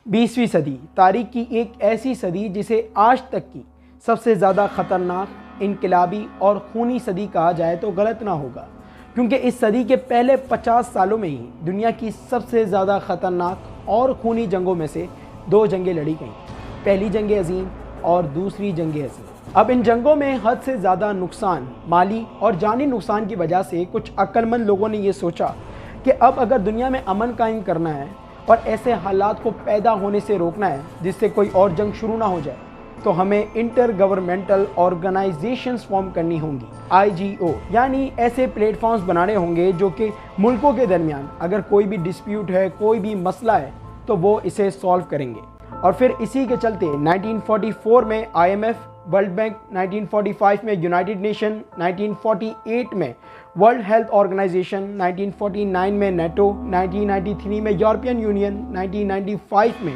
20वीं सदी तारीख की एक ऐसी सदी जिसे आज तक की सबसे ज़्यादा ख़तरनाक, इनकलाबी और खूनी सदी कहा जाए तो गलत ना होगा, क्योंकि इस सदी के पहले 50 सालों में ही दुनिया की सबसे ज़्यादा ख़तरनाक और खूनी जंगों में से 2 जंगें लड़ी गईं, पहली जंग अज़ीम और दूसरी जंग अज़ीम। अब इन जंगों में हद से ज़्यादा नुकसान, माली और जानी नुकसान की वजह से कुछ अक्लमंद लोगों ने ये सोचा कि अब अगर दुनिया में अमन कायम करना है और ऐसे हालात को पैदा होने से रोकना है जिससे कोई और जंग शुरू ना हो जाए, तो हमें इंटर गवर्नमेंटल ऑर्गेनाइजेशंस फॉर्म करनी होंगी, IGO, यानी ऐसे प्लेटफॉर्म्स बनाने होंगे जो कि मुल्कों के दरमियान अगर कोई भी डिस्प्यूट है, कोई भी मसला है, तो वो इसे सॉल्व करेंगे। और फिर इसी के चलते 1944 में IMF, वर्ल्ड बैंक, 1945 में यूनाइटेड नेशन, 1948 में वर्ल्ड हेल्थ ऑर्गेनाइजेशन, 1949 में नेटो, 1993 में यूरोपियन यूनियन, 1995 में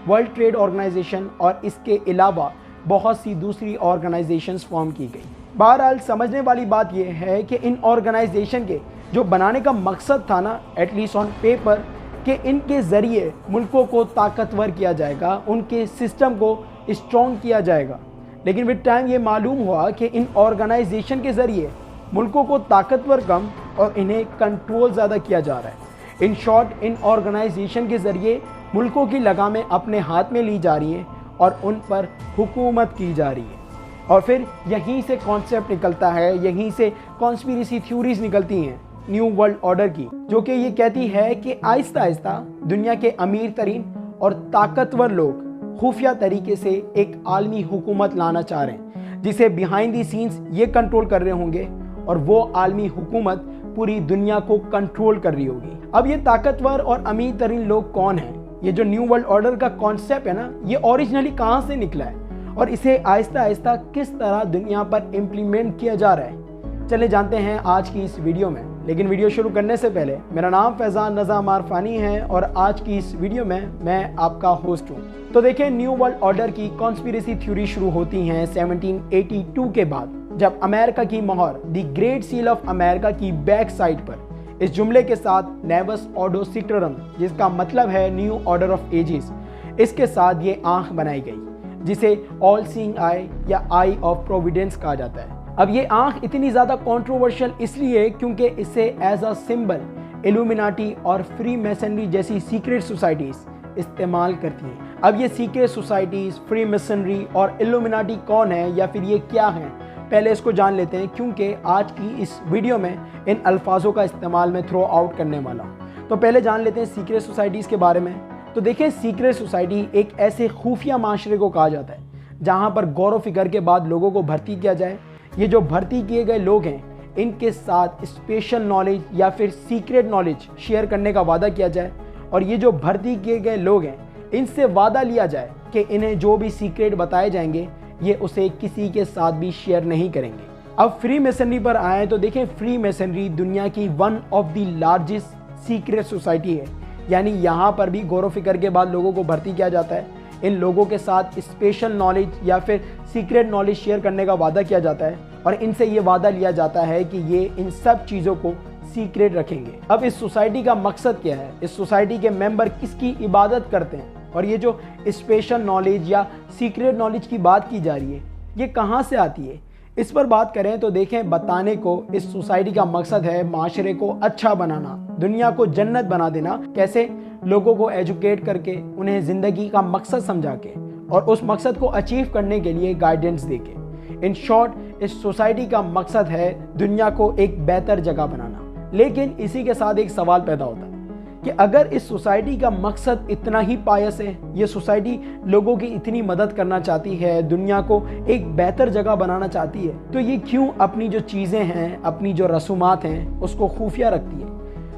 वर्ल्ड ट्रेड ऑर्गेनाइजेशन और इसके अलावा बहुत सी दूसरी ऑर्गेनाइजेशंस फॉर्म की गई। बहरहाल समझने वाली बात यह है कि इन ऑर्गेनाइजेशन के जो बनाने का मकसद था ना, एटलीस्ट ऑन पेपर, कि इनके ज़रिए मुल्कों को ताकतवर किया जाएगा, उनके सिस्टम को स्ट्रॉन्ग किया जाएगा। लेकिन विद टाइम ये मालूम हुआ कि इन ऑर्गेनाइजेशन के ज़रिए मुल्कों को ताकतवर कम और इन्हें कंट्रोल ज़्यादा किया जा रहा है। इन शॉर्ट, इन ऑर्गेनाइजेशन के ज़रिए मुल्कों की लगामें अपने हाथ में ली जा रही हैं और उन पर हुकूमत की जा रही है। और फिर यहीं से कॉन्सेप्ट निकलता है, यहीं से कॉन्स्पिरेसी थ्योरीज निकलती हैं न्यू वर्ल्ड ऑर्डर की, जो कि ये कहती है कि आहिस्ता आहिस्ता दुनिया के अमीर तरीन और ताकतवर लोग खुफिया तरीके से एक आलमी हुकूमत लाना चाह रहे हैं, जिसे बिहाइंड दी सीन्स ये कंट्रोल कर रहे होंगे और वो आलमी हुकूमत पूरी दुनिया को कंट्रोल कर रही होगी। अब ये ताकतवर और अमीर तरीन लोग कौन हैं? ये जो न्यू वर्ल्ड ऑर्डर का कॉन्सेप्ट है ना, ये ओरिजिनली कहाँ से निकला है और इसे आहिस्ता आहिस्ता किस तरह दुनिया पर इम्प्लीमेंट किया जा रहा है, चले जानते हैं आज की इस वीडियो में। लेकिन वीडियो शुरू करने से पहले, मेरा नाम फैज़ान रज़ा मारफानी है और आज की इस वीडियो में मैं आपका होस्ट हूँ। तो देखिए, न्यू वर्ल्ड ऑर्डर की कॉन्स्पिरेसी थ्योरी शुरू होती हैं 1782 के बाद, जब अमेरिका की मोहर the great seal of America की बैक साइड पर इस जुमले के साथ नेवस ऑर्डो सिक्टोरम, जिसका मतलब है न्यू ऑर्डर ऑफ एजेस, इसके साथ ये आंख बनाई गई, जिसे ऑल सीइंग आई या आई ऑफ प्रोविडेंस कहा जाता है। अब ये आंख इतनी ज़्यादा कंट्रोवर्शियल इसलिए क्योंकि इसे एज अ सिंबल इल्यूमिनाटी और फ्री मैसनरी जैसी सीक्रेट सोसाइटीज़ इस्तेमाल करती हैं। अब ये सीक्रेट सोसाइटीज़, फ्री मैसनरी और इल्यूमिनाटी कौन है या फिर ये क्या है, पहले इसको जान लेते हैं, क्योंकि आज की इस वीडियो में इन अल्फाजों का इस्तेमाल मैं थ्रो आउट करने वाला हूँ। तो पहले जान लेते हैं सीक्रेट सोसाइटीज़ के बारे में। तो देखिए, सीक्रेट सोसाइटी एक ऐसे खुफिया माशरे को कहा जाता है जहाँ पर गौर व फिक्र के बाद लोगों को भर्ती किया जाए। ये जो भर्ती किए गए लोग हैं, इनके साथ स्पेशल नॉलेज या फिर सीक्रेट नॉलेज शेयर करने का वादा किया जाए और ये जो भर्ती किए गए लोग हैं, इनसे वादा लिया जाए कि इन्हें जो भी सीक्रेट बताए जाएंगे ये उसे किसी के साथ भी शेयर नहीं करेंगे। अब फ्री मैसनरी पर आए तो देखें, फ्री मैसनरी दुनिया की one of the largest secret society है, यानी यहाँ पर भी गौर व फिक्र के बाद लोगों को भर्ती किया जाता है। इन लोगों के साथ स्पेशल नॉलेज या फिर सीक्रेट नॉलेज शेयर करने का वादा किया जाता है और इनसे ये वादा लिया जाता है कि ये इन सब चीज़ों को सीक्रेट रखेंगे। अब इस सोसाइटी का मकसद क्या है, इस सोसाइटी के मेंबर किसकी इबादत करते हैं और ये जो स्पेशल नॉलेज या सीक्रेट नॉलेज की बात की जा रही है, ये कहाँ से आती है, इस पर बात करें तो देखें, बताने को इस सोसाइटी का मकसद है माशरे को अच्छा बनाना, दुनिया को जन्नत बना देना। कैसे? लोगों को एजुकेट करके, उन्हें ज़िंदगी का मकसद समझा के और उस मकसद को अचीव करने के लिए गाइडेंस देके। इन शॉर्ट, इस सोसाइटी का मकसद है दुनिया को एक बेहतर जगह बनाना। लेकिन इसी के साथ एक सवाल पैदा होता है कि अगर इस सोसाइटी का मकसद इतना ही पायस है, ये सोसाइटी लोगों की इतनी मदद करना चाहती है, दुनिया को एक बेहतर जगह बनाना चाहती है, तो ये क्यों अपनी जो चीज़ें हैं, अपनी जो रसूमात हैं, उसको खुफिया रखती है?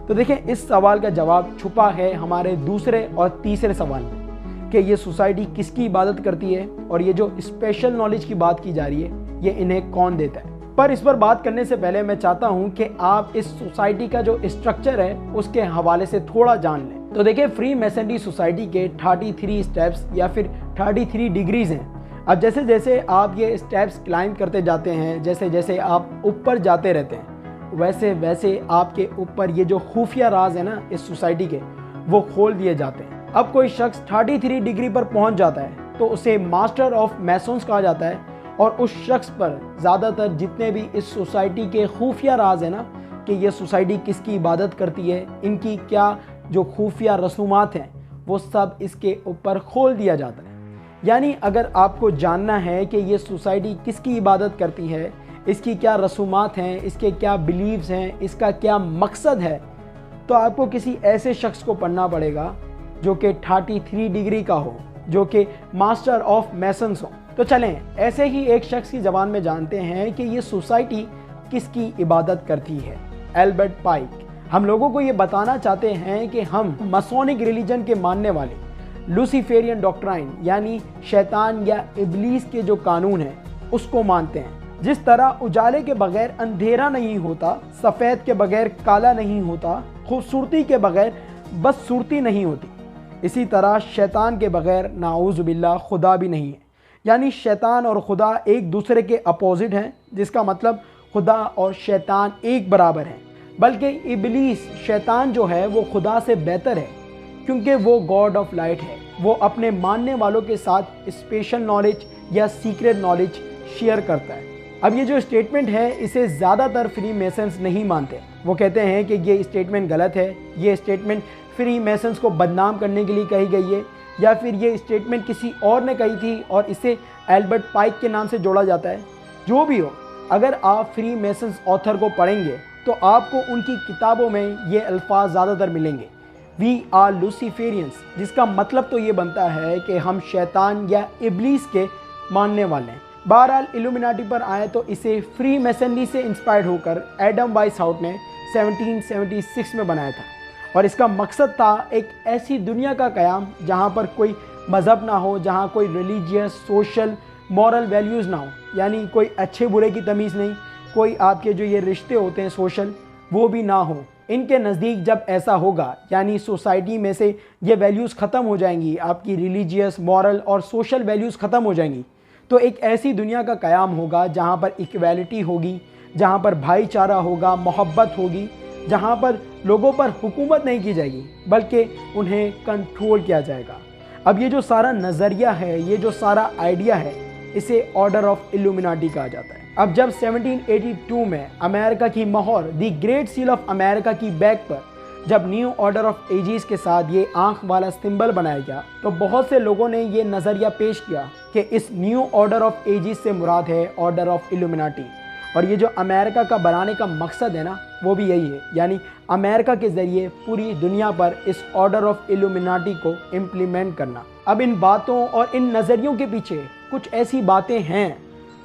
तो देखें, इस सवाल का जवाब छुपा है हमारे दूसरे और तीसरे सवाल में कि ये सोसाइटी किसकी इबादत करती है और ये जो स्पेशल नॉलेज की बात की जा रही है, ये इन्हें कौन देता है। पर इस पर बात करने से पहले मैं चाहता हूं कि आप इस सोसाइटी का जो स्ट्रक्चर है उसके हवाले से थोड़ा जान लें। तो देखिए, फ्री मैसनरी सोसाइटी के 33 स्टेप्स या फिर 33 डिग्रीज हैं। अब जैसे जैसे आप ये स्टेप्स क्लाइंब करते जाते हैं, जैसे जैसे आप ऊपर जाते रहते हैं, वैसे वैसे आपके ऊपर ये जो खुफिया राज है ना इस सोसाइटी के, वो खोल दिए जाते हैं। अब कोई शख्स 33 डिग्री पर पहुंच जाता है तो उसे मास्टर ऑफ मैसन्स कहा जाता है, और उस शख्स पर ज़्यादातर जितने भी इस सोसाइटी के खुफिया राज है ना, कि ये सोसाइटी किसकी इबादत करती है, इनकी क्या जो खुफिया रसूमात हैं, वो सब इसके ऊपर खोल दिया जाता है। यानी अगर आपको जानना है कि ये सोसाइटी किसकी इबादत करती है, इसकी क्या रसूमात हैं, इसके क्या बिलीव्स हैं, इसका क्या मकसद है, तो आपको किसी ऐसे शख्स को पढ़ना पड़ेगा जो कि 33 डिग्री का हो, जो कि मास्टर ऑफ मैसन्स हो। तो चलें ऐसे ही एक शख्स की ज़बान में जानते हैं कि ये सोसाइटी किसकी इबादत करती है। एल्बर्ट पाइक हम लोगों को ये बताना चाहते हैं कि हम मसोनिक रिलीजन के मानने वाले लूसीफेरियन डॉक्ट्राइन यानी शैतान या इब्लीस के जो कानून हैं उसको मानते हैं। जिस तरह उजाले के बगैर अंधेरा नहीं होता, सफ़ेद के बगैर काला नहीं होता, खूबसूरती के बगैर बदसूरती नहीं होती, इसी तरह शैतान के बगैर नाऊज़ बिल्लाह खुदा भी नहीं है। यानी शैतान और खुदा एक दूसरे के अपोजिट हैं, जिसका मतलब खुदा और शैतान एक बराबर हैं। बल्कि इब्लीस शैतान जो है वो खुदा से बेहतर है, क्योंकि वो गॉड ऑफ लाइट है। वो अपने मानने वालों के साथ स्पेशल नॉलेज या सीक्रेट नॉलेज शेयर करता है। अब ये जो स्टेटमेंट है इसे ज़्यादातर फ्री मेसन्स नहीं मानते। वो कहते हैं कि ये स्टेटमेंट गलत है, ये स्टेटमेंट फ्री मेसन्स को बदनाम करने के लिए कही गई है, या फिर ये स्टेटमेंट किसी और ने कही थी और इसे एल्बर्ट पाइक के नाम से जोड़ा जाता है। जो भी हो, अगर आप फ्री मेसन्स ऑथर को पढ़ेंगे तो आपको उनकी किताबों में ये अल्फाज ज़्यादातर मिलेंगे, वी आर लूसीफेरियंस, जिसका मतलब तो ये बनता है कि हम शैतान या इब्लीस के मानने वाले हैं। बहरहाल इल्यूमिनाटी पर आए तो इसे फ्री मैसनरी से इंस्पायर्ड होकर एडम वाइसहाउट ने 1776 में बनाया था, और इसका मकसद था एक ऐसी दुनिया का क़याम जहाँ पर कोई मज़हब ना हो, जहाँ कोई रिलीजियस, सोशल, मॉरल वैल्यूज़ ना हो, यानी कोई अच्छे बुरे की तमीज़ नहीं, कोई आपके जो ये रिश्ते होते हैं सोशल, वो भी ना हो। इनके नज़दीक जब ऐसा होगा, यानी सोसाइटी में से ये वैल्यूज़ ख़त्म हो जाएंगी, आपकी रिलीजियस, मॉरल और सोशल वैल्यूज़ ख़त्म हो जाएंगी, तो एक ऐसी दुनिया का क़याम होगा जहाँ पर इक्वालिटी होगी, जहाँ पर भाईचारा होगा, मोहब्बत होगी, जहाँ पर लोगों पर हुकूमत नहीं की जाएगी बल्कि उन्हें कंट्रोल किया जाएगा। अब ये जो सारा नज़रिया है, ये जो सारा आइडिया है, इसे ऑर्डर ऑफ इल्यूमिनाटी कहा जाता है। अब जब 1782 में अमेरिका की मोहर the great seal of America की बैग पर जब न्यू ऑर्डर ऑफ एजीज के साथ ये आंख वाला सिंबल बनाया गया, तो बहुत से लोगों ने ये नज़रिया पेश किया कि इस न्यू ऑर्डर ऑफ एजीज से मुराद है ऑर्डर ऑफ इल्यूमिनाटी। और ये जो अमेरिका का बनाने का मकसद है ना, वो भी यही है, यानी अमेरिका के ज़रिए पूरी दुनिया पर इस ऑर्डर ऑफ इल्यूमिनाटी को इम्प्लीमेंट करना। अब इन बातों और इन नज़रियों के पीछे कुछ ऐसी बातें हैं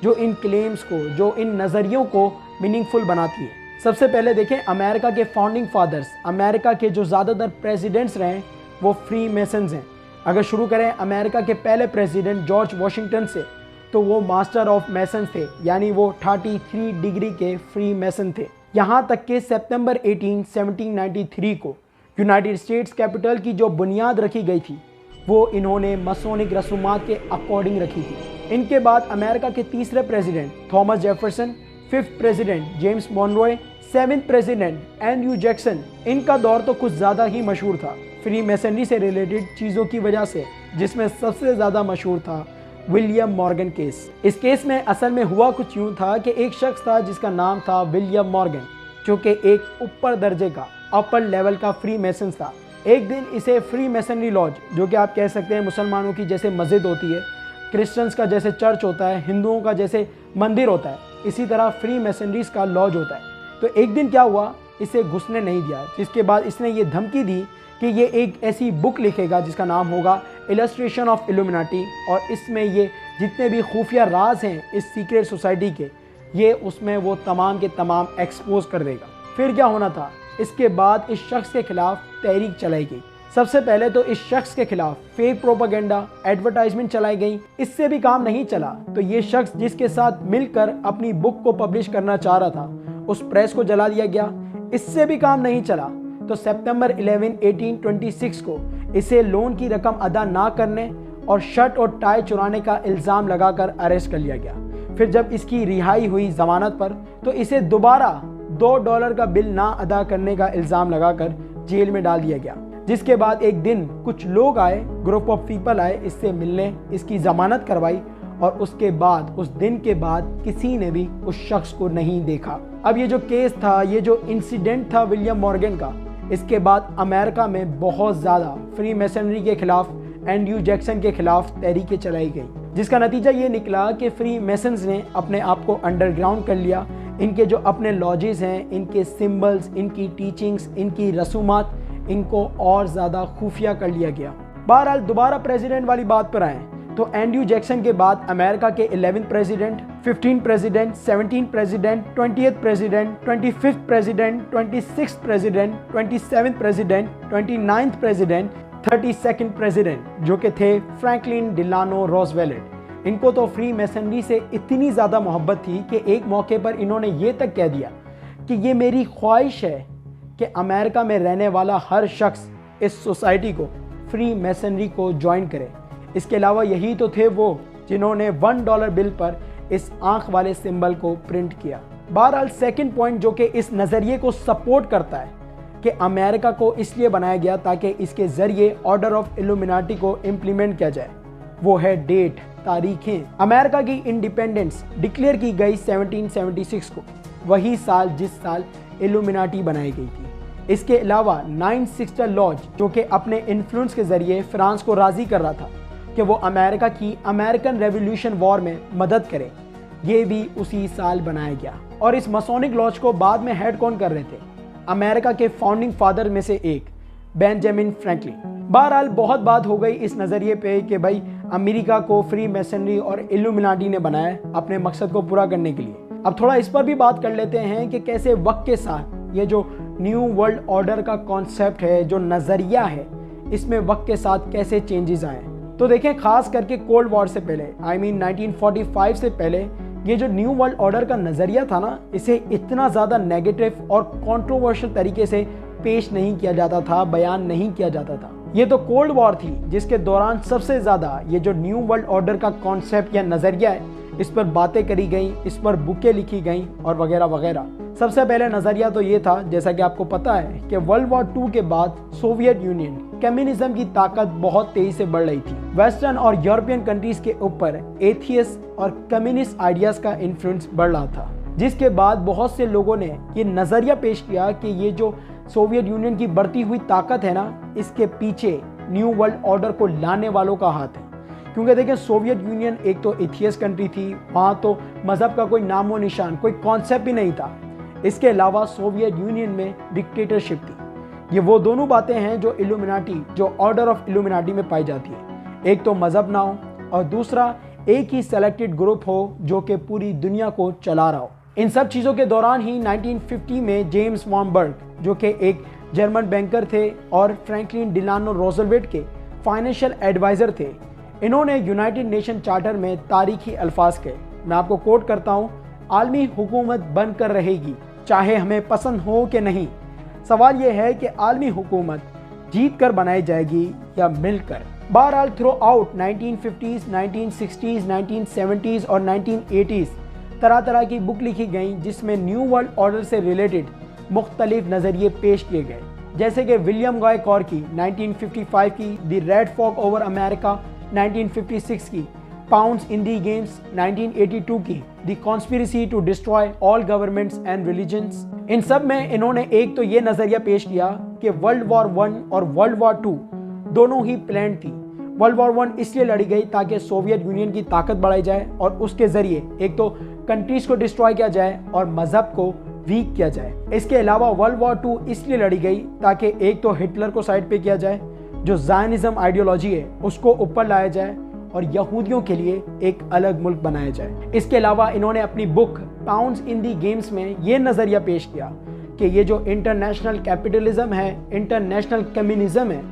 जो इन क्लेम्स को, जो इन नज़रियों को मीनिंगफुल बनाती है। सबसे पहले देखें, अमेरिका के फाउंडिंग फादर्स, अमेरिका के जो ज़्यादातर प्रेसिडेंट्स रहे वो फ्री मेसन्स हैं। अगर शुरू करें अमेरिका के पहले प्रेसिडेंट जॉर्ज वाशिंगटन से, तो वो मास्टर ऑफ मैसन्स थे, यानी वो 33 डिग्री के फ्री मैसन थे। यहाँ तक कि सितंबर 18, 1793 को यूनाइटेड स्टेट्स कैपिटल की जो बुनियाद रखी गई थी वो इन्होंने मसोनिक रसूमात के अकॉर्डिंग रखी थी। इनके बाद अमेरिका के तीसरे president Thomas Jefferson, 5th president James Monroe, 7th president Andrew Jackson, इनका दौर तो कुछ ज़्यादा ही मशहूर था फ्री मैसनरी से रिलेटेड चीज़ों की वजह से, जिसमें सबसे ज़्यादा मशहूर था विलियम मॉर्गन केस। इस केस में असल में हुआ कुछ यूँ था कि एक शख्स था जिसका नाम था विलियम मॉर्गन, जो कि एक ऊपर दर्जे का, अपर लेवल का फ्री मैसन था। एक दिन इसे फ्री मैसनरी लॉज, जो कि आप कह सकते हैं मुसलमानों की जैसे मस्जिद होती है, क्रिश्चियंस का जैसे चर्च होता है, हिंदुओं का जैसे मंदिर होता है, इसी तरह फ्री मैसनरीज का लॉज होता है। तो एक दिन क्या हुआ, इसे घुसने नहीं दिया, जिसके बाद इसने ये धमकी दी कि ये एक ऐसी बुक लिखेगा जिसका नाम होगा इलस्ट्रेशन ऑफ इल्यूमिनाटी, और इसमें ये जितने भी खुफिया राज हैं इस सीक्रेट सोसाइटी के, ये उसमें वो तमाम के तमाम एक्सपोज कर देगा। फिर क्या होना था, इसके बाद इस शख्स के खिलाफ तहरीक चलाई गई। सबसे पहले तो इस शख्स के खिलाफ फेक प्रोपेगेंडा, एडवर्टाइजमेंट चलाई गई। इससे भी काम नहीं चला तो ये शख्स जिसके साथ मिलकर अपनी बुक को पब्लिश करना चाह रहा था, उस प्रेस को जला दिया गया। इससे भी काम नहीं चला तो सितंबर 11, 1826 को इसे लोन की रकम अदा ना करने और शर्ट और टाई चुराने का इल्ज़ाम लगाकर अरेस्ट कर लिया गया। फिर जब इसकी रिहाई हुई जमानत पर, तो इसे दोबारा $2 का बिल ना अदा करने का इल्ज़ाम लगाकर जेल में डाल दिया गया। जिसके बाद एक दिन कुछ लोग आए, ग्रुप ऑफ पीपल आए इससे मिलने, इसकी जमानत करवाई और उसके बाद उस दिन के बाद किसी ने भी उस शख्स को नहीं देखा। अब ये जो केस था, ये जो इंसिडेंट था विलियम मॉर्गन का, इसके बाद अमेरिका में बहुत ज़्यादा फ्री मैसनरी के खिलाफ, एंड्रयू जैक्सन के खिलाफ तहरीकें चलाई गई, जिसका नतीजा ये निकला कि फ्री मैसन्स ने अपने आप को अंडरग्राउंड कर लिया। इनके जो अपने लॉजेस हैं, इनके सिंबल्स, इनकी टीचिंग्स, इनकी रसूमात, इनको और ज़्यादा खुफिया कर लिया गया। बहरहाल दोबारा प्रेसिडेंट वाली बात पर आए तो एंड्रयू जैक्सन के बाद अमेरिका के 11th president, 15 president, 17 president, 20th president, 25th president, 26th president, 27th president, 29th president, 32nd president जो कि थे फ्रैंकलिन डिलानो रूज़वेल्ट। इनको तो फ्री मैसनरी से इतनी ज़्यादा मोहब्बत थी कि एक मौके पर इन्होंने ये तक कह दिया कि ये मेरी ख्वाहिश है कि अमेरिका में रहने वाला हर शख्स इस सोसाइटी को, फ्री मैसनरी को ज्वाइन करे। इसके अलावा यही तो थे वो जिन्होंने $1 बिल पर इस आंख वाले सिंबल को प्रिंट किया। बहरहाल सेकंड पॉइंट जो कि इस नज़रिए को सपोर्ट करता है कि अमेरिका को इसलिए बनाया गया ताकि इसके ज़रिए ऑर्डर ऑफ इल्यूमिनाटी को इम्प्लीमेंट किया जाए, वो है डेट, तारीखें। अमेरिका की इंडिपेंडेंस डिक्लेयर की गई 1776 को, वही साल जिस साल इल्यूमिनाटी बनाई गई थी। इसके अलावा 9 सिस्टर लॉज जो कि अपने इन्फ्लुएंस के ज़रिए फ्रांस को राज़ी कर रहा था कि वो अमेरिका की अमेरिकन रेवोल्यूशन वॉर में मदद करे, ये भी उसी साल बनाया गया। और इस मसोनिक लॉज को बाद में हेड कौन कर रहे थे? अमेरिका के फाउंडिंग फादर में से एक बेंजामिन फ्रैंकलिन। बहरहाल बहुत बात हो गई इस नज़रिए पे कि भाई अमेरिका को फ्री मैसनरी और इल्यूमिनाटी ने बनाया अपने मकसद को पूरा करने के लिए। अब थोड़ा इस पर भी बात कर लेते हैं कि कैसे वक्त के साथ ये जो न्यू वर्ल्ड ऑर्डर का कॉन्सेप्ट है, जो नज़रिया है, इसमें वक्त के साथ कैसे चेंजेस आए। तो देखें, खास करके कोल्ड वॉर से पहले, 1945 से पहले ये जो न्यू वर्ल्ड ऑर्डर का नज़रिया था ना, इसे इतना ज़्यादा नेगेटिव और कंट्रोवर्शियल तरीके से पेश नहीं किया जाता था, बयान नहीं किया जाता था। ये तो कोल्ड वॉर थी जिसके दौरान सबसे ज़्यादा ये जो न्यू वर्ल्ड ऑर्डर का कॉन्सेप्ट या नज़रिया है, इस पर बातें करी गई, इस पर बुकें लिखी गई और वगैरह वगैरह। सबसे पहले नज़रिया तो ये था, जैसा कि आपको पता है, कि वर्ल्ड वॉर 2 के बाद सोवियत यूनियन कम्युनिज्म की ताकत बहुत तेजी से बढ़ रही थी। वेस्टर्न और यूरोपियन कंट्रीज के ऊपर एथियस्ट और कम्युनिस्ट आइडियाज़ का इन्फ्लुएंस बढ़ रहा था, जिसके बाद बहुत से लोगों ने ये नज़रिया पेश किया कि ये जो सोवियत यूनियन की बढ़ती हुई ताकत है ना, इसके पीछे न्यू वर्ल्ड ऑर्डर को लाने वालों का हाथ है। क्योंकि देखिए, सोवियत यूनियन एक तो एथियस्ट कंट्री थी, वहाँ तो मज़हब का कोई नामो निशान, कोई कॉन्सेप्ट ही नहीं था। इसके अलावा सोवियत यूनियन में डिक्टेटरशिप थी। ये वो दोनों बातें हैं जो इल्यूमिनाटी, जो ऑर्डर ऑफ इल्यूमिनाटी में पाई जाती है। एक तो मज़हब ना हो और दूसरा एक ही सेलेक्टेड ग्रुप हो जो कि पूरी दुनिया को चला रहा हो। इन सब चीज़ों के दौरान ही 1950 में जेम्स वॉन बर्ग, जो कि एक जर्मन बैंकर थे और फ्रैंकलिन डिलानो रूज़वेल्ट के फाइनेंशियल एडवाइज़र थे, इन्होंने यूनाइटेड नेशन चार्टर में तारीखी अल्फाज कहे। मैं आपको कोट करता हूँ, आलमी हुकूमत बनकर रहेगी चाहे हमें पसंद हो कि नहीं। सवाल यह है कि आलमी हुकूमत जीत कर बनाई जाएगी या मिलकर। बहरहाल through out 1950s, 1960s, 1970s और 1980s तरह तरह की बुक लिखी गई जिसमें न्यू वर्ल्ड ऑर्डर से रिलेटेड मुख्तलिफ नज़रिए पेश किए गए, जैसे कि विलियम गॉय कॉर्की 1955 की the red fog over America, 1956 की पाउंड्स इन दी गेम्स, 1982 की the conspiracy to destroy all governments and religions. इन सब में इन्होंने एक तो ये नज़रिया पेश किया कि वर्ल्ड वॉर 1 और वर्ल्ड वॉर 2 दोनों ही प्लान थी। वर्ल्ड वॉर 1 इसलिए लड़ी गई ताकि सोवियत यूनियन की ताकत बढ़ाई जाए और उसके ज़रिए एक तो कंट्रीज़ को डिस्ट्रॉय किया जाए और मज़हब को वीक किया जाए। इसके अलावा वर्ल्ड वॉर 2 इसलिए लड़ी गई ताकि एक तो हिटलर को साइड पे किया जाए, जो ज़ायनिज़्म आइडियोलॉजी है उसको ऊपर लाया जाए और यहूदियों के लिए एक अलग मुल्क बनाया जाए। इसके अलावा इन्होंने अपनी book pounds in the games में ये नज़रिया पेश किया कि ये जो इंटरनेशनल कैपिटलिज्म है, इंटरनेशनल कम्युनिज्म है,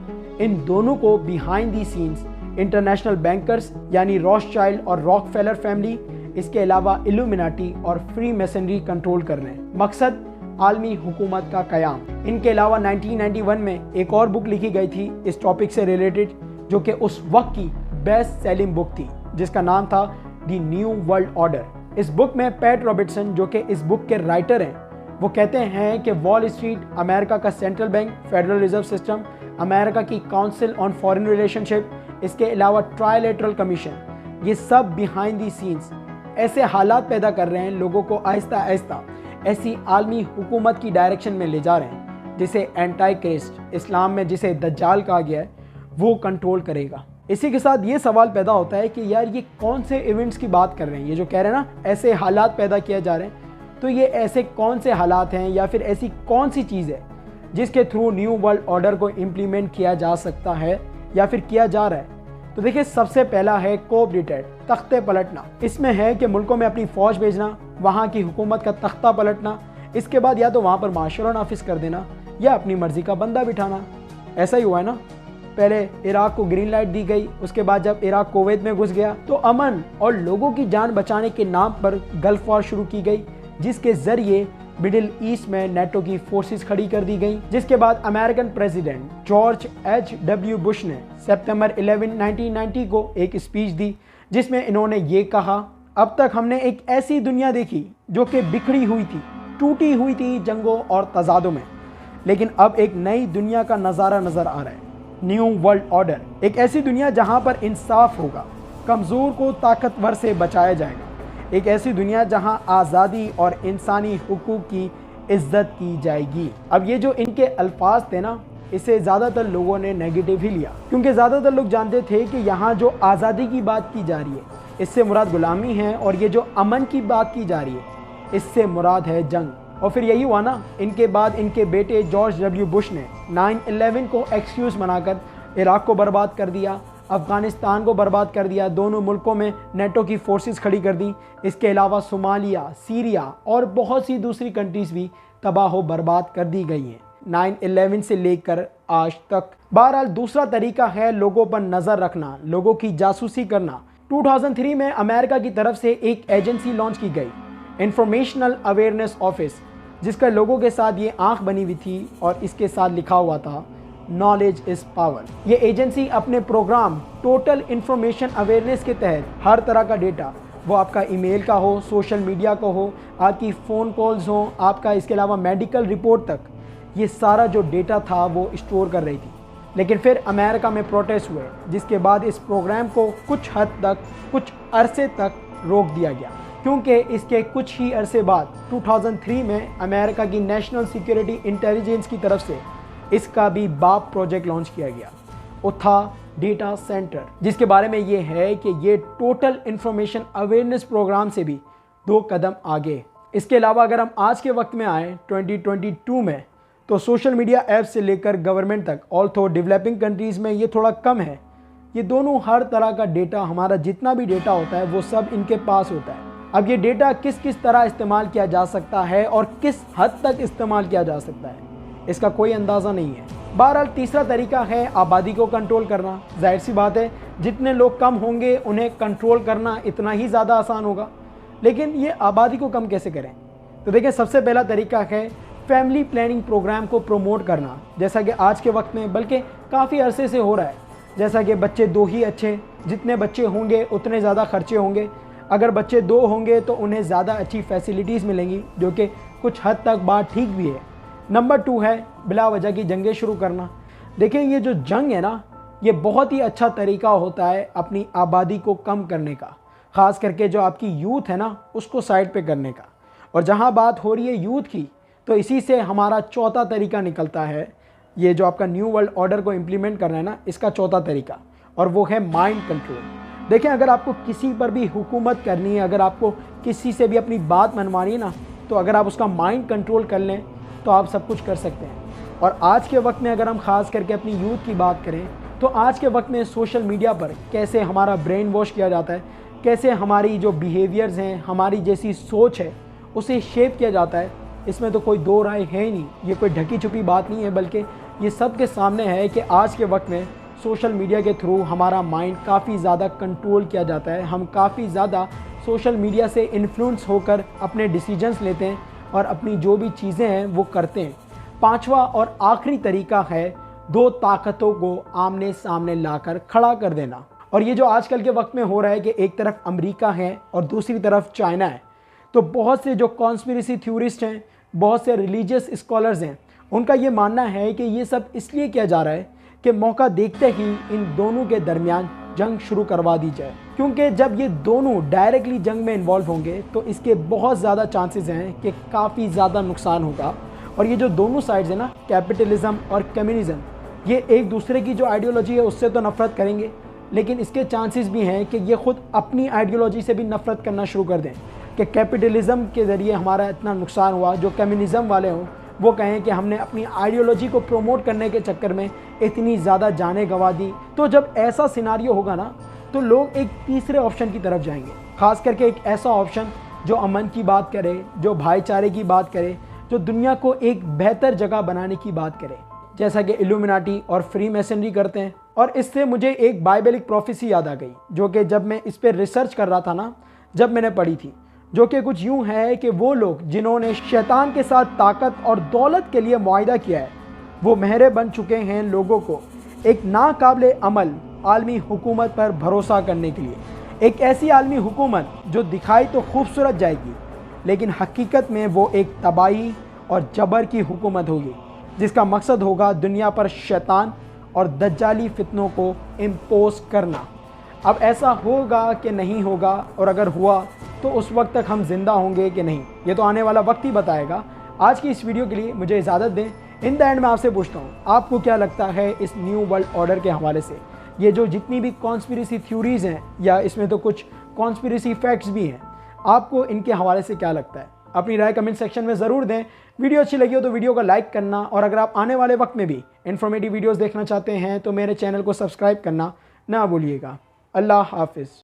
इन दोनों को behind the scenes international bankers यानी रॉथशाइल्ड और रॉकफेलर फैमिली, इसके अलावा इल्यूमिनाटी और फ्री मैसनरी कंट्रोल कर रहे हैं। मकसद आलमी हुकूमत का क़याम। इनके अलावा 1991 में एक और बुक लिखी गई थी इस टॉपिक से रिलेटेड, जो कि उस वक्त की बेस्ट सेलिंग बुक थी, जिसका नाम था द न्यू वर्ल्ड ऑर्डर। इस बुक में पैट रॉबर्टसन, जो कि इस बुक के राइटर हैं, वो कहते हैं कि वॉल स्ट्रीट अमेरिका का central bank, federal reserve system, America की काउंसिल ऑन फॉरेन रिलेशनशिप, इसके अलावा ट्राइलेटरल कमीशन, ये सब बिहाइंड दी सीन्स ऐसे हालात पैदा कर रहे हैं, लोगों को आहिस्ता आहिस्ता ऐसी आलमी हुकूमत की डायरेक्शन में ले जा रहे हैं जिसे एंटी क्राइस्ट, इस्लाम में जिसे दज्जाल कहा गया है, वो कंट्रोल करेगा। इसी के साथ ये सवाल पैदा होता है कि यार ये कौन से इवेंट्स की बात कर रहे हैं, ये जो कह रहे हैं ना ऐसे हालात पैदा किए जा रहे हैं, तो ये ऐसे कौन से हालात हैं या फिर ऐसी कौन सी चीज़ है जिसके थ्रू न्यू वर्ल्ड ऑर्डर को इम्प्लीमेंट किया जा सकता है या फिर किया जा रहा है। तो देखिए, सबसे पहला है कोप डिटेट, तख्ते पलटना। इसमें है कि मुल्कों में अपनी फ़ौज भेजना, वहाँ की हुकूमत का तख्ता पलटना, इसके बाद या तो वहाँ पर माशरा नाफिज कर देना या अपनी मर्ज़ी का बंदा बिठाना। ऐसा ही हुआ है ना, पहले इराक को ग्रीन लाइट दी गई, उसके बाद जब इराक कुवैत में घुस गया तो अमन और लोगों की जान बचाने के नाम पर गल्फ वॉर शुरू की गई, जिसके ज़रिए मिडिल ईस्ट में नेटो की फोर्सेस खड़ी कर दी गई। जिसके बाद American president George H.W. Bush ने सितंबर 11, 1990 को एक स्पीच दी जिसमें इन्होंने ये कहा, अब तक हमने एक ऐसी दुनिया देखी जो कि बिखरी हुई थी, टूटी हुई थी जंगों और तजादों में, लेकिन अब एक नई दुनिया का नज़ारा नज़र आ रहा है, न्यू वर्ल्ड ऑर्डर। एक ऐसी दुनिया जहां पर इंसाफ होगा, कमज़ोर को ताकतवर से बचाया जाएगा, एक ऐसी दुनिया जहां आज़ादी और इंसानी हुकूक की इज्जत की जाएगी। अब ये जो इनके अल्फाज थे ना, इसे ज़्यादातर लोगों ने नेगेटिव ही लिया, क्योंकि ज़्यादातर लोग जानते थे कि यहाँ जो आज़ादी की बात की जा रही है इससे मुराद गुलामी है, और ये जो अमन की बात की जा रही है इससे मुराद है जंग। और फिर यही हुआ ना, इनके बाद इनके बेटे जॉर्ज W. बुश ने 9/11 को एक्सक्यूज़ बनाकर इराक को बर्बाद कर दिया, अफ़गानिस्तान को बर्बाद कर दिया, दोनों मुल्कों में नेटो की फोर्सेस खड़ी कर दी। इसके अलावा सोमालिया, सीरिया और बहुत सी दूसरी कंट्रीज़ भी तबाह बर्बाद कर दी गई हैं 9/11 से लेकर आज तक। बहरहाल दूसरा तरीका है लोगों पर नज़र रखना, लोगों की जासूसी करना। 2003 में अमेरिका की तरफ से एक एजेंसी लॉन्च की गई, इंफॉर्मेशनल अवेयरनेस ऑफिस, जिसका लोगों के साथ ये आँख बनी हुई थी और इसके साथ लिखा हुआ था नॉलेज इज़ पावर। ये एजेंसी अपने प्रोग्राम टोटल इंफॉर्मेशन अवेयरनेस के तहत हर तरह का डेटा, वो आपका ईमेल का हो, सोशल मीडिया का हो, आपकी फ़ोन कॉल्स हो, आपका इसके अलावा मेडिकल रिपोर्ट तक, ये सारा जो डेटा था वो स्टोर कर रही थी। लेकिन फिर अमेरिका में प्रोटेस्ट हुए, जिसके बाद इस प्रोग्राम को कुछ हद तक, कुछ अरसे तक रोक दिया गया, क्योंकि इसके कुछ ही अरसे बाद 2003 में अमेरिका की नेशनल सिक्योरिटी इंटेलिजेंस की तरफ से इसका भी बाप प्रोजेक्ट लॉन्च किया गया, वो था डेटा सेंटर, जिसके बारे में ये है कि ये टोटल इंफॉर्मेशन अवेयरनेस प्रोग्राम से भी 2 कदम आगे। इसके अलावा अगर हम आज के वक्त में आए 2022 में, तो सोशल मीडिया ऐप से लेकर गवर्नमेंट तक, ऑल्थो डेवलपिंग कंट्रीज़ में ये थोड़ा कम है, ये दोनों हर तरह का डेटा, हमारा जितना भी डेटा होता है वो सब इनके पास होता है। अब ये डेटा किस किस तरह इस्तेमाल किया जा सकता है और किस हद तक इस्तेमाल किया जा सकता है, इसका कोई अंदाज़ा नहीं है। बहरहाल तीसरा तरीका है आबादी को कंट्रोल करना। जाहिर सी बात है, जितने लोग कम होंगे उन्हें कंट्रोल करना इतना ही ज़्यादा आसान होगा, लेकिन ये आबादी को कम कैसे करें? तो देखिए, सबसे पहला तरीका है फैमिली प्लानिंग प्रोग्राम को प्रमोट करना, जैसा कि आज के वक्त में बल्कि काफ़ी अरसे से हो रहा है। जैसा कि बच्चे 2 ही अच्छे, जितने बच्चे होंगे उतने ज़्यादा खर्चे होंगे, अगर बच्चे 2 होंगे तो उन्हें ज़्यादा अच्छी फैसिलिटीज़ मिलेंगी, जो कि कुछ हद तक बात ठीक भी है। नंबर 2 है बिला वजह की जंगें शुरू करना। देखिए, ये जो जंग है ना, ये बहुत ही अच्छा तरीका होता है अपनी आबादी को कम करने का, ख़ास करके जो आपकी यूथ है ना उसको साइड पे करने का। और जहाँ बात हो रही है यूथ की, तो इसी से हमारा चौथा तरीका निकलता है, ये जो आपका न्यू वर्ल्ड ऑर्डर को इम्प्लीमेंट करना है ना, इसका चौथा तरीका, और वो है माइंड कंट्रोल। देखें, अगर आपको किसी पर भी हुकूमत करनी है, अगर आपको किसी से भी अपनी बात मनवानी है ना, तो अगर आप उसका माइंड कंट्रोल कर लें तो आप सब कुछ कर सकते हैं। और आज के वक्त में अगर हम ख़ास करके अपनी यूथ की बात करें, तो आज के वक्त में सोशल मीडिया पर कैसे हमारा ब्रेन वॉश किया जाता है, कैसे हमारी जो बिहेवियर्स हैं, हमारी जैसी सोच है, उसे शेप किया जाता है, इसमें तो कोई दो राय है ही नहीं। ये कोई ढकी छुपी बात नहीं है, बल्कि ये सब के सामने है कि आज के वक्त में सोशल मीडिया के थ्रू हमारा माइंड काफ़ी ज़्यादा कंट्रोल किया जाता है। हम काफ़ी ज़्यादा सोशल मीडिया से इन्फ्लुएंस होकर अपने डिसीजंस लेते हैं और अपनी जो भी चीज़ें हैं वो करते हैं। पांचवा और आखिरी तरीका है 2 ताकतों को आमने सामने लाकर खड़ा कर देना। और ये जो आजकल के वक्त में हो रहा है कि एक तरफ अमेरिका है और दूसरी तरफ चाइना है, तो बहुत से जो कॉन्स्पिरेसी थ्योरिस्ट हैं, बहुत से रिलीजियस स्कॉलर्स हैं, उनका ये मानना है कि ये सब इसलिए किया जा रहा है कि मौका देखते ही इन दोनों के दरमियान जंग शुरू करवा दी जाए, क्योंकि जब ये दोनों डायरेक्टली जंग में इन्वॉल्व होंगे तो इसके बहुत ज़्यादा चांसेस हैं कि काफ़ी ज़्यादा नुकसान होगा। और ये जो दोनों साइड्स हैं ना, कैपिटलिज्म और कम्युनिज्म, ये एक दूसरे की जो आइडियोलॉजी है उससे तो नफ़रत करेंगे, लेकिन इसके चांसेस भी हैं कि ये खुद अपनी आइडियोलॉजी से भी नफ़रत करना शुरू कर दें कि कैपिटलिज्म के ज़रिए हमारा इतना नुकसान हुआ। जो कम्युनिज्म वाले हों वो कहें कि हमने अपनी आइडियोलॉजी को प्रमोट करने के चक्कर में इतनी ज़्यादा जानें गंवा दी। तो जब ऐसा सिनारियो होगा ना, तो लोग एक तीसरे ऑप्शन की तरफ जाएंगे, ख़ास करके एक ऐसा ऑप्शन जो अमन की बात करे, जो भाईचारे की बात करे, जो दुनिया को एक बेहतर जगह बनाने की बात करे, जैसा कि इल्यूमिनाटी और फ्री मैसनरी करते हैं। और इससे मुझे एक बाइबलिक प्रोफेसी याद आ गई, जो कि जब मैं इस पर रिसर्च कर रहा था ना, जब मैंने पढ़ी थी, जो कि कुछ यूँ है कि वो लोग जिन्होंने शैतान के साथ ताकत और दौलत के लिए मुआहिदा किया है, वो महरे बन चुके हैं लोगों को एक नाकाबिले अमल आलमी हुकूमत पर भरोसा करने के लिए। एक ऐसी आलमी हुकूमत जो दिखाई तो खूबसूरत जाएगी, लेकिन हकीकत में वो एक तबाही और जबर की हुकूमत होगी, जिसका मकसद होगा दुनिया पर शैतान और दज्जाली फितनों को इम्पोज करना। अब ऐसा होगा कि नहीं होगा, और अगर हुआ तो उस वक्त तक हम जिंदा होंगे कि नहीं, ये तो आने वाला वक्त ही बताएगा। आज की इस वीडियो के लिए मुझे इजाज़त दें। इन द एंड मैं आपसे पूछता हूँ, आपको क्या लगता है इस न्यू वर्ल्ड ऑर्डर के हवाले से? ये जो जितनी भी कॉन्स्पिरेसी थ्योरीज़ हैं, या इसमें तो कुछ कॉन्स्पिरेसी फैक्ट्स भी हैं, आपको इनके हवाले से क्या लगता है? अपनी राय कमेंट सेक्शन में ज़रूर दें। वीडियो अच्छी लगी हो तो वीडियो को लाइक करना, और अगर आप आने वाले वक्त में भी इन्फॉर्मेटिव वीडियोज़ देखना चाहते हैं तो मेरे चैनल को सब्सक्राइब करना ना भूलिएगा। अल्लाह हाफिज़।